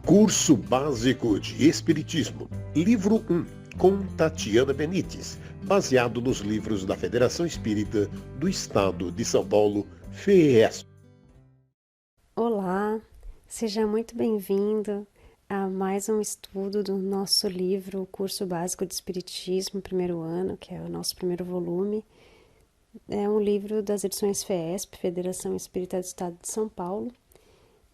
Curso Básico de Espiritismo, Livro 1, com Tatiana Benites, baseado nos livros da Federação Espírita do Estado de São Paulo, FES. Olá, seja muito bem-vindo a mais um estudo do nosso livro, o Curso Básico de Espiritismo, primeiro ano, que é o nosso primeiro volume. É um livro das edições FESP, Federação Espírita do Estado de São Paulo,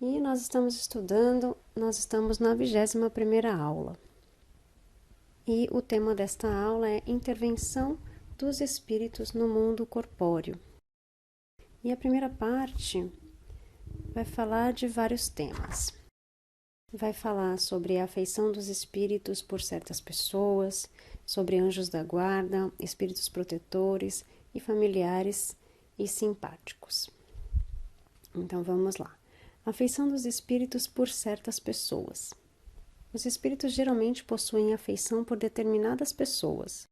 e nós estamos na 21ª aula. E o tema desta aula é Intervenção dos Espíritos no Mundo Corpóreo. E a primeira parte vai falar de vários temas. Vai falar sobre a afeição dos espíritos por certas pessoas, sobre anjos da guarda, espíritos protetores e familiares e simpáticos. Então vamos lá. Afeição dos espíritos por certas pessoas. Os espíritos geralmente possuem afeição por determinadas pessoas.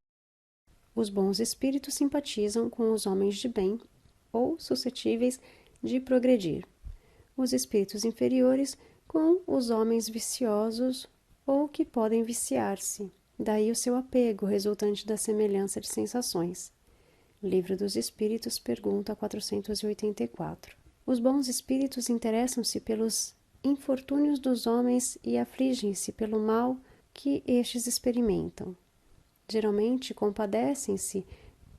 Os bons espíritos simpatizam com os homens de bem ou suscetíveis de progredir. Os espíritos inferiores com os homens viciosos ou que podem viciar-se. Daí o seu apego, resultante da semelhança de sensações. Livro dos Espíritos, pergunta 484. Os bons espíritos interessam-se pelos infortúnios dos homens e afligem-se pelo mal que estes experimentam. Geralmente compadecem-se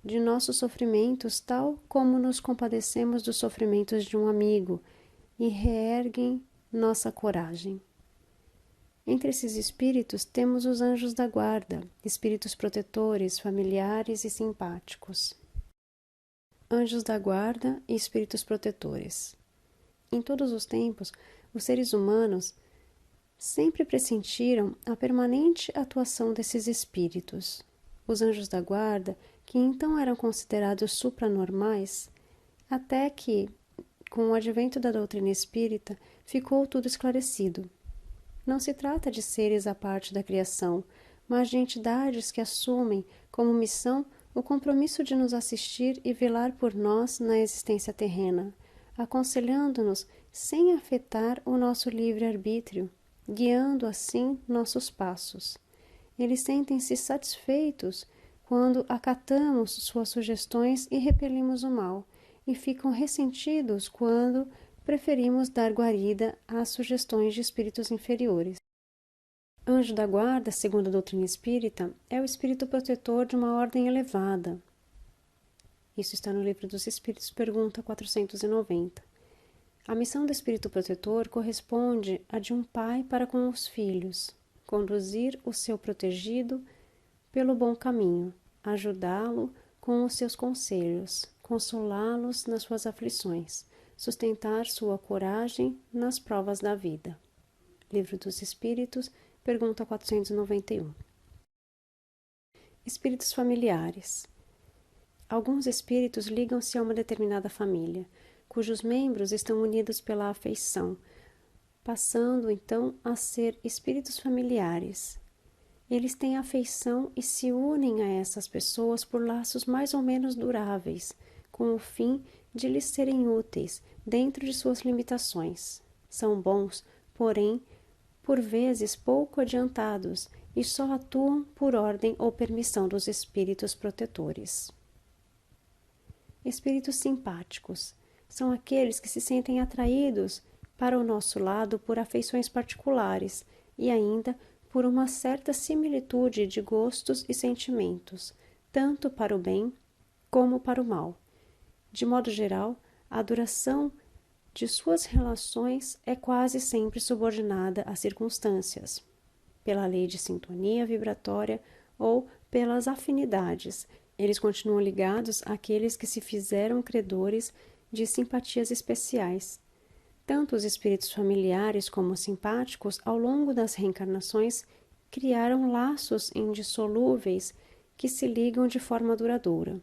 de nossos sofrimentos, tal como nos compadecemos dos sofrimentos de um amigo, e reerguem nossa coragem. Entre esses espíritos temos os anjos da guarda, espíritos protetores, familiares e simpáticos. Anjos da guarda e espíritos protetores. Em todos os tempos, os seres humanos sempre pressentiram a permanente atuação desses espíritos. Os anjos da guarda, que então eram considerados supranormais, até que, com o advento da doutrina espírita, ficou tudo esclarecido. Não se trata de seres à parte da criação, mas de entidades que assumem como missão o compromisso de nos assistir e velar por nós na existência terrena, aconselhando-nos sem afetar o nosso livre-arbítrio, guiando assim nossos passos. Eles sentem-se satisfeitos quando acatamos suas sugestões e repelimos o mal, e ficam ressentidos quando preferimos dar guarida às sugestões de espíritos inferiores. Anjo da guarda, segundo a doutrina espírita, é o espírito protetor de uma ordem elevada. Isso está no Livro dos Espíritos, pergunta 490. A missão do espírito protetor corresponde à de um pai para com os filhos, conduzir o seu protegido pelo bom caminho, ajudá-lo com os seus conselhos, consolá-los nas suas aflições, sustentar sua coragem nas provas da vida. Livro dos Espíritos, pergunta 491. Espíritos familiares. Alguns espíritos ligam-se a uma determinada família, cujos membros estão unidos pela afeição, passando então a ser espíritos familiares. Eles têm afeição e se unem a essas pessoas por laços mais ou menos duráveis, com o fim de lhes serem úteis dentro de suas limitações. São bons, porém, por vezes pouco adiantados e só atuam por ordem ou permissão dos espíritos protetores. Espíritos simpáticos são aqueles que se sentem atraídos para o nosso lado por afeições particulares e ainda por uma certa similitude de gostos e sentimentos, tanto para o bem como para o mal. De modo geral, a duração de suas relações é quase sempre subordinada às circunstâncias, pela lei de sintonia vibratória ou pelas afinidades. Eles continuam ligados àqueles que se fizeram credores de simpatias especiais. Tanto os espíritos familiares como os simpáticos, ao longo das reencarnações, criaram laços indissolúveis que se ligam de forma duradoura.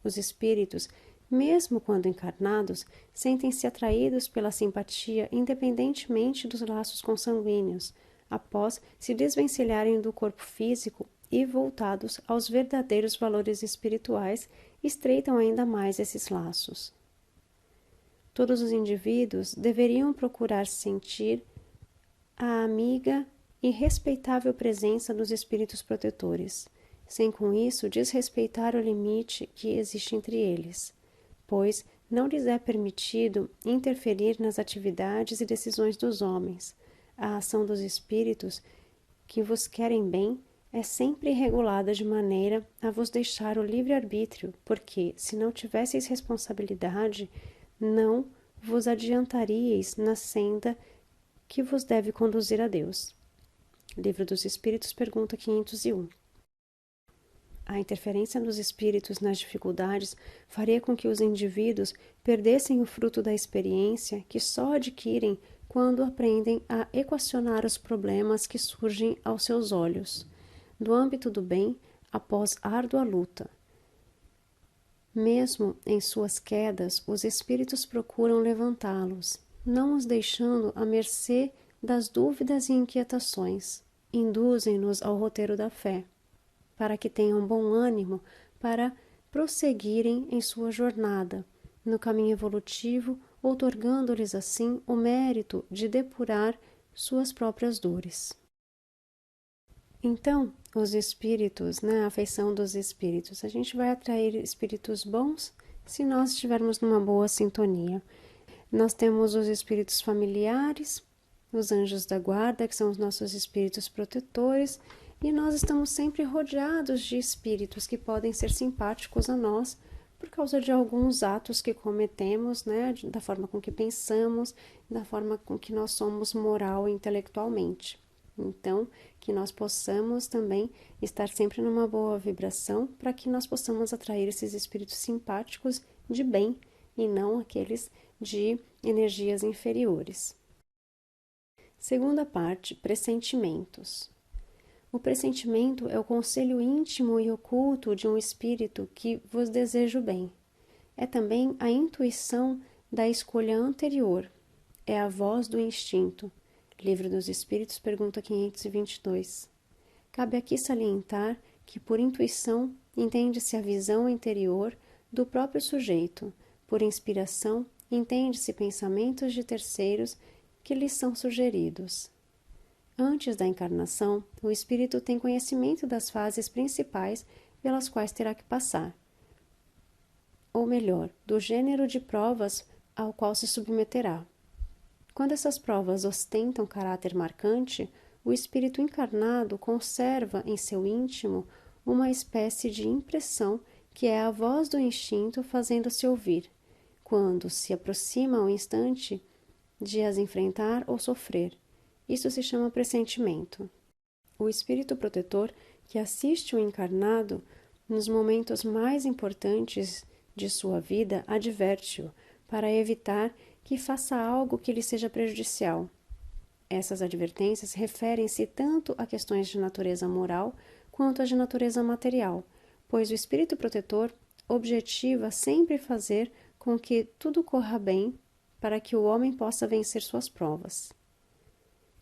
Os espíritos, mesmo quando encarnados, sentem-se atraídos pela simpatia independentemente dos laços consanguíneos, após se desvencilharem do corpo físico e, voltados aos verdadeiros valores espirituais, estreitam ainda mais esses laços. Todos os indivíduos deveriam procurar sentir a amiga e respeitável presença dos espíritos protetores, sem com isso desrespeitar o limite que existe entre eles, pois não lhes é permitido interferir nas atividades e decisões dos homens. A ação dos espíritos que vos querem bem é sempre regulada de maneira a vos deixar o livre-arbítrio, porque, se não tivesseis responsabilidade, não vos adiantaríeis na senda que vos deve conduzir a Deus. Livro dos Espíritos, pergunta 501. A interferência dos espíritos nas dificuldades faria com que os indivíduos perdessem o fruto da experiência que só adquirem quando aprendem a equacionar os problemas que surgem aos seus olhos, do âmbito do bem, após árdua luta. Mesmo em suas quedas, os espíritos procuram levantá-los, não os deixando à mercê das dúvidas e inquietações. Induzem-nos ao roteiro da fé, para que tenham bom ânimo para prosseguirem em sua jornada, no caminho evolutivo, outorgando-lhes assim o mérito de depurar suas próprias dores. Então, os espíritos, a afeição dos espíritos, a gente vai atrair espíritos bons se nós estivermos numa boa sintonia. Nós temos os espíritos familiares, os anjos da guarda, que são os nossos espíritos protetores, e nós estamos sempre rodeados de espíritos que podem ser simpáticos a nós por causa de alguns atos que cometemos, da forma com que pensamos, da forma com que nós somos moral e intelectualmente. Então, que nós possamos também estar sempre numa boa vibração para que nós possamos atrair esses espíritos simpáticos de bem e não aqueles de energias inferiores. Segunda parte, pressentimentos. O pressentimento é o conselho íntimo e oculto de um espírito que vos deseja o bem. É também a intuição da escolha anterior. É a voz do instinto. Livro dos Espíritos, pergunta 522. Cabe aqui salientar que, por intuição, entende-se a visão interior do próprio sujeito. Por inspiração, entende-se pensamentos de terceiros que lhes são sugeridos. Antes da encarnação, o espírito tem conhecimento das fases principais pelas quais terá que passar, ou melhor, do gênero de provas ao qual se submeterá. Quando essas provas ostentam caráter marcante, o espírito encarnado conserva em seu íntimo uma espécie de impressão que é a voz do instinto fazendo-se ouvir, quando se aproxima ao instante de as enfrentar ou sofrer. Isso se chama pressentimento. O espírito protetor que assiste o encarnado nos momentos mais importantes de sua vida adverte-o para evitar que faça algo que lhe seja prejudicial. Essas advertências referem-se tanto a questões de natureza moral quanto a de natureza material, pois o espírito protetor objetiva sempre fazer com que tudo corra bem para que o homem possa vencer suas provas.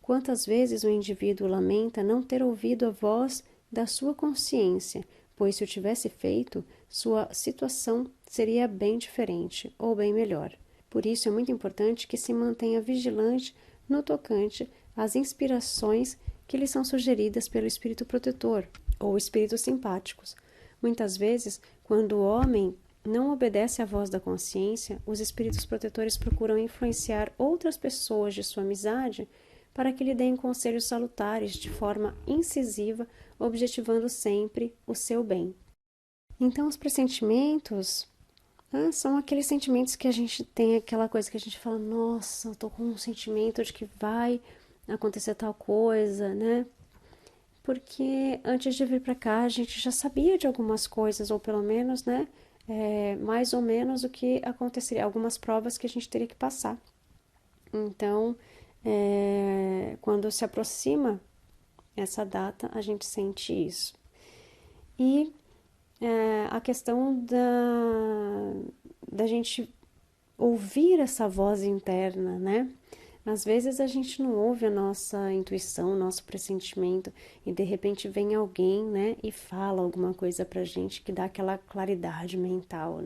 Quantas vezes o indivíduo lamenta não ter ouvido a voz da sua consciência, pois se o tivesse feito, sua situação seria bem diferente ou bem melhor. Por isso é muito importante que se mantenha vigilante no tocante às inspirações que lhe são sugeridas pelo espírito protetor ou espíritos simpáticos. Muitas vezes, quando o homem não obedece à voz da consciência, os espíritos protetores procuram influenciar outras pessoas de sua amizade para que lhe deem conselhos salutares de forma incisiva, objetivando sempre o seu bem. Então, os pressentimentos são aqueles sentimentos que a gente tem, aquela coisa que a gente fala, nossa, eu tô com um sentimento de que vai acontecer tal coisa, Porque antes de vir para cá, a gente já sabia de algumas coisas, ou pelo menos, mais ou menos o que aconteceria, algumas provas que a gente teria que passar. Então, quando se aproxima essa data, a gente sente isso. E a questão da gente ouvir essa voz interna, Às vezes a gente não ouve a nossa intuição, o nosso pressentimento, e de repente vem alguém, e fala alguma coisa pra gente que dá aquela claridade mental,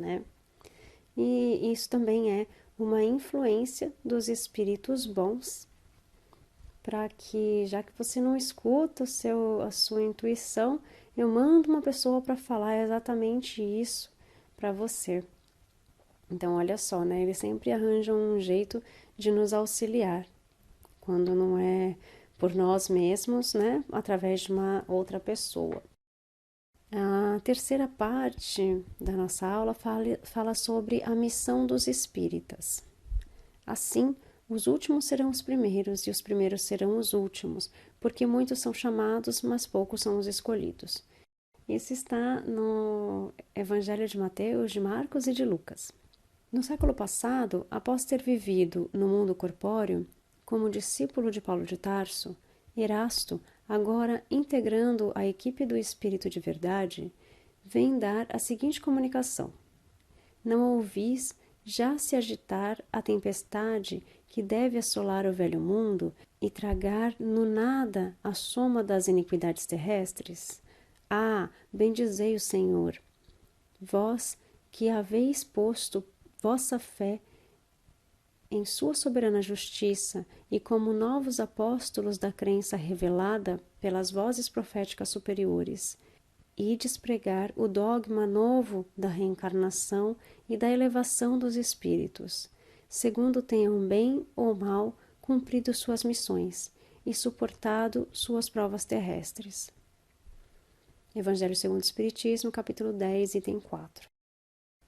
E isso também é uma influência dos espíritos bons para que, já que você não escuta a sua intuição, eu mando uma pessoa para falar exatamente isso para você. Então, olha só, né? Eles sempre arranjam um jeito de nos auxiliar, quando não é por nós mesmos, né? Através de uma outra pessoa. A terceira parte da nossa aula fala sobre a missão dos espíritas. Assim, os últimos serão os primeiros e os primeiros serão os últimos, porque muitos são chamados, mas poucos são os escolhidos. Isso está no Evangelho de Mateus, de Marcos e de Lucas. No século passado, após ter vivido no mundo corpóreo, como discípulo de Paulo de Tarso, Erasto, agora integrando a equipe do Espírito de Verdade, vem dar a seguinte comunicação: não ouvis já se agitar a tempestade que deve assolar o velho mundo e tragar no nada a soma das iniquidades terrestres? Ah, bendizei o Senhor, vós que haveis posto vossa fé em sua soberana justiça e como novos apóstolos da crença revelada pelas vozes proféticas superiores, e despregar o dogma novo da reencarnação e da elevação dos espíritos, segundo tenham bem ou mal cumprido suas missões e suportado suas provas terrestres. Evangelho segundo o Espiritismo, capítulo 10, item 4.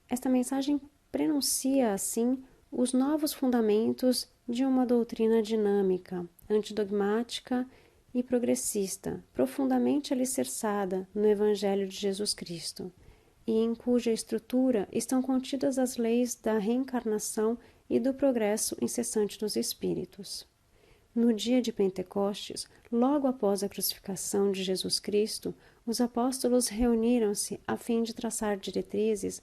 Esta mensagem prenuncia, assim, os novos fundamentos de uma doutrina dinâmica, antidogmática e progressista, profundamente alicerçada no Evangelho de Jesus Cristo, e em cuja estrutura estão contidas as leis da reencarnação e do progresso incessante dos espíritos. No dia de Pentecostes, logo após a crucificação de Jesus Cristo, os apóstolos reuniram-se a fim de traçar diretrizes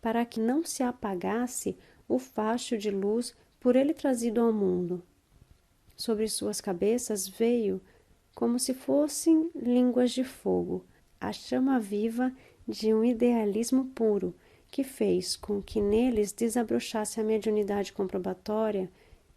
para que não se apagasse o facho de luz por ele trazido ao mundo. Sobre suas cabeças veio, como se fossem línguas de fogo, a chama viva de um idealismo puro, que fez com que neles desabrochasse a mediunidade comprobatória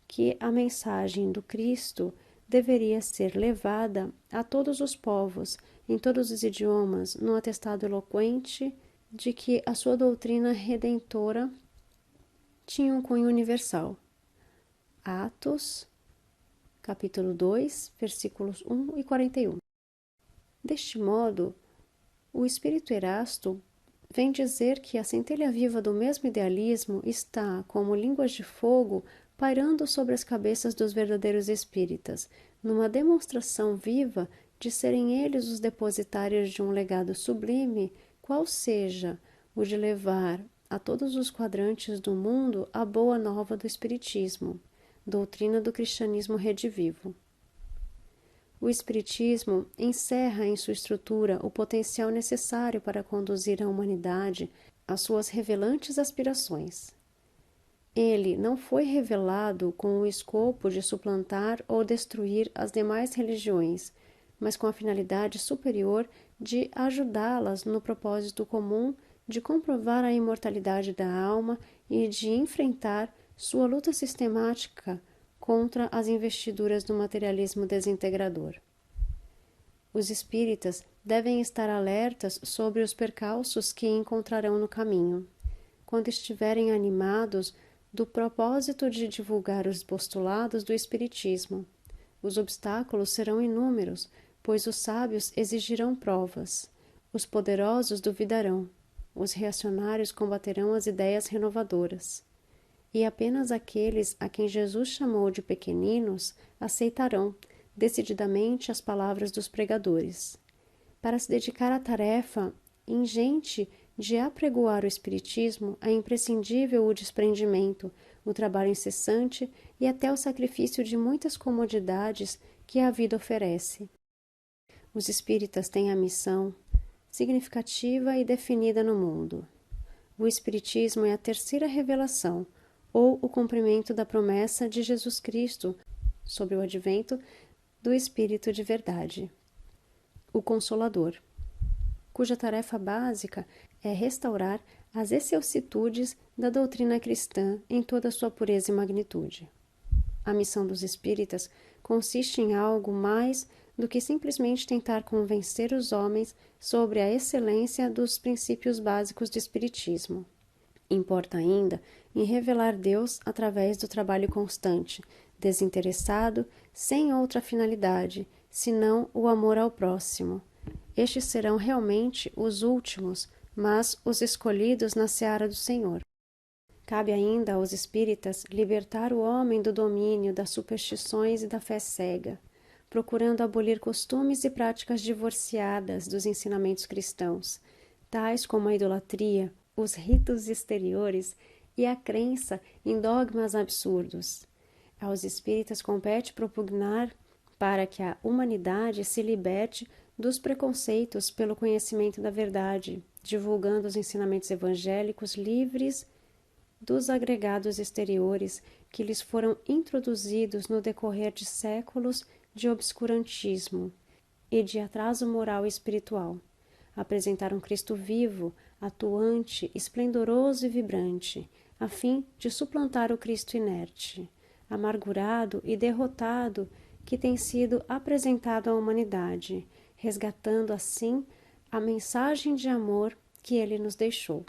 que a mensagem do Cristo deveria ser levada a todos os povos, em todos os idiomas, num atestado eloquente de que a sua doutrina redentora tinha um cunho universal. Atos, capítulo 2, versículos 1 e 41. Deste modo, o espírito Erasto vem dizer que a centelha viva do mesmo idealismo está, como línguas de fogo, pairando sobre as cabeças dos verdadeiros espíritas, numa demonstração viva de serem eles os depositários de um legado sublime, qual seja o de levar a todos os quadrantes do mundo a boa nova do Espiritismo, doutrina do cristianismo redivivo. O Espiritismo encerra em sua estrutura o potencial necessário para conduzir a humanidade às suas revelantes aspirações. Ele não foi revelado com o escopo de suplantar ou destruir as demais religiões, mas com a finalidade superior de ajudá-las no propósito comum de comprovar a imortalidade da alma e de enfrentar sua luta sistemática contra as investiduras do materialismo desintegrador. Os espíritas devem estar alertas sobre os percalços que encontrarão no caminho. Quando estiverem animados do propósito de divulgar os postulados do Espiritismo, os obstáculos serão inúmeros, pois os sábios exigirão provas, os poderosos duvidarão, os reacionários combaterão as ideias renovadoras, e apenas aqueles a quem Jesus chamou de pequeninos aceitarão decididamente as palavras dos pregadores. Para se dedicar à tarefa ingente de apregoar o Espiritismo, é imprescindível o desprendimento, o trabalho incessante e até o sacrifício de muitas comodidades que a vida oferece. Os espíritas têm a missão significativa e definida no mundo. O Espiritismo é a terceira revelação, ou o cumprimento da promessa de Jesus Cristo sobre o advento do Espírito de Verdade, o Consolador, cuja tarefa básica é restaurar as excelsitudes da doutrina cristã em toda a sua pureza e magnitude. a missão dos espíritas consiste em algo mais do que simplesmente tentar convencer os homens sobre a excelência dos princípios básicos do espiritismo. Importa ainda em revelar Deus através do trabalho constante, desinteressado, sem outra finalidade, senão o amor ao próximo. Estes serão realmente os últimos, mas os escolhidos na seara do Senhor. Cabe ainda aos espíritas libertar o homem do domínio das superstições e da fé cega, procurando abolir costumes e práticas divorciadas dos ensinamentos cristãos, tais como a idolatria, os ritos exteriores e a crença em dogmas absurdos. Aos espíritas compete propugnar para que a humanidade se liberte dos preconceitos pelo conhecimento da verdade, divulgando os ensinamentos evangélicos livres dos agregados exteriores que lhes foram introduzidos no decorrer de séculos de obscurantismo e de atraso moral e espiritual. Apresentar um Cristo vivo, atuante, esplendoroso e vibrante, a fim de suplantar o Cristo inerte, amargurado e derrotado que tem sido apresentado à humanidade, resgatando assim a mensagem de amor que ele nos deixou.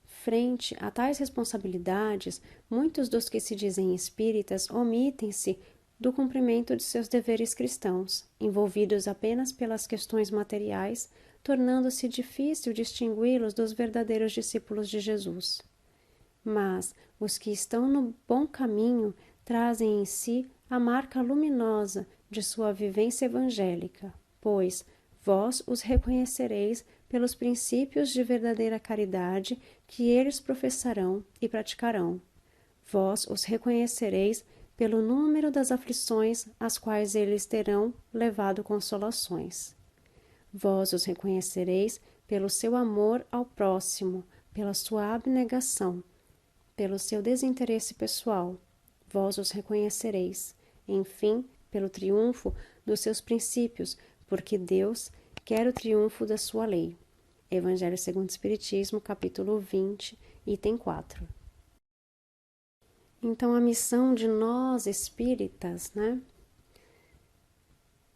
Frente a tais responsabilidades, muitos dos que se dizem espíritas omitem-se do cumprimento de seus deveres cristãos, envolvidos apenas pelas questões materiais, tornando-se difícil distingui-los dos verdadeiros discípulos de Jesus. Mas os que estão no bom caminho trazem em si a marca luminosa de sua vivência evangélica, pois vós os reconhecereis pelos princípios de verdadeira caridade que eles professarão e praticarão. Vós os reconhecereis pelo número das aflições às quais eles terão levado consolações. Vós os reconhecereis pelo seu amor ao próximo, pela sua abnegação, pelo seu desinteresse pessoal. Vós os reconhecereis, enfim, pelo triunfo dos seus princípios, porque Deus quer o triunfo da sua lei. Evangelho segundo o Espiritismo, capítulo 20, item 4. Então, a missão de nós espíritas,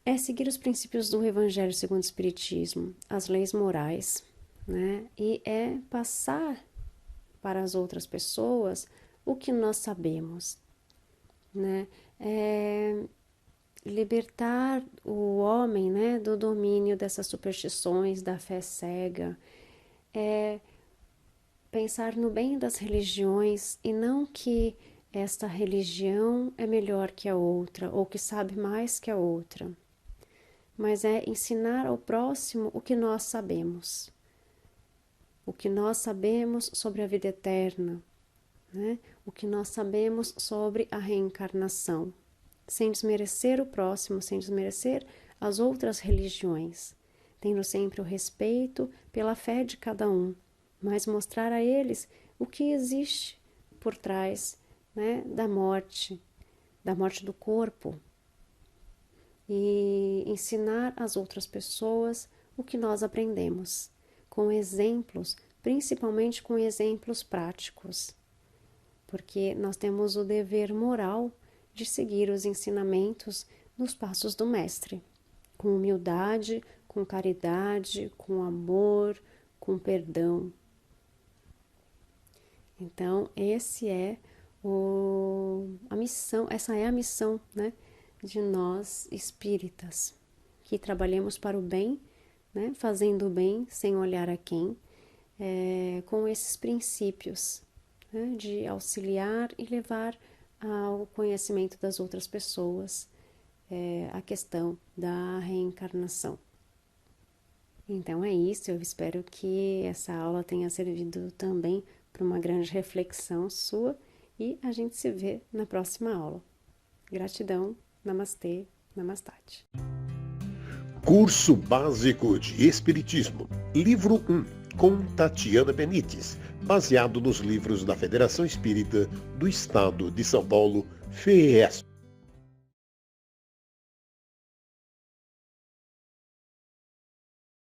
é seguir os princípios do Evangelho segundo o Espiritismo, as leis morais, e é passar para as outras pessoas o que nós sabemos, é libertar o homem, do domínio dessas superstições, da fé cega, é pensar no bem das religiões e não que esta religião é melhor que a outra ou que sabe mais que a outra, mas é ensinar ao próximo o que nós sabemos. O que nós sabemos sobre a vida eterna, o que nós sabemos sobre a reencarnação, sem desmerecer o próximo, sem desmerecer as outras religiões, tendo sempre o respeito pela fé de cada um, mas mostrar a eles o que existe por trás da morte do corpo, e ensinar às outras pessoas o que nós aprendemos, com exemplos, principalmente com exemplos práticos, porque nós temos o dever moral de seguir os ensinamentos nos passos do Mestre, com humildade, com caridade, com amor, com perdão. Então, essa é a missão, de nós espíritas, que trabalhemos para o bem, fazendo o bem sem olhar a quem, com esses princípios, de auxiliar e levar ao conhecimento das outras pessoas a questão da reencarnação. Então é isso, eu espero que essa aula tenha servido também para uma grande reflexão sua e a gente se vê na próxima aula. Gratidão, namastê, namastate. Curso Básico de Espiritismo, livro 1, com Tatiana Benites, baseado nos livros da Federação Espírita do Estado de São Paulo, FES.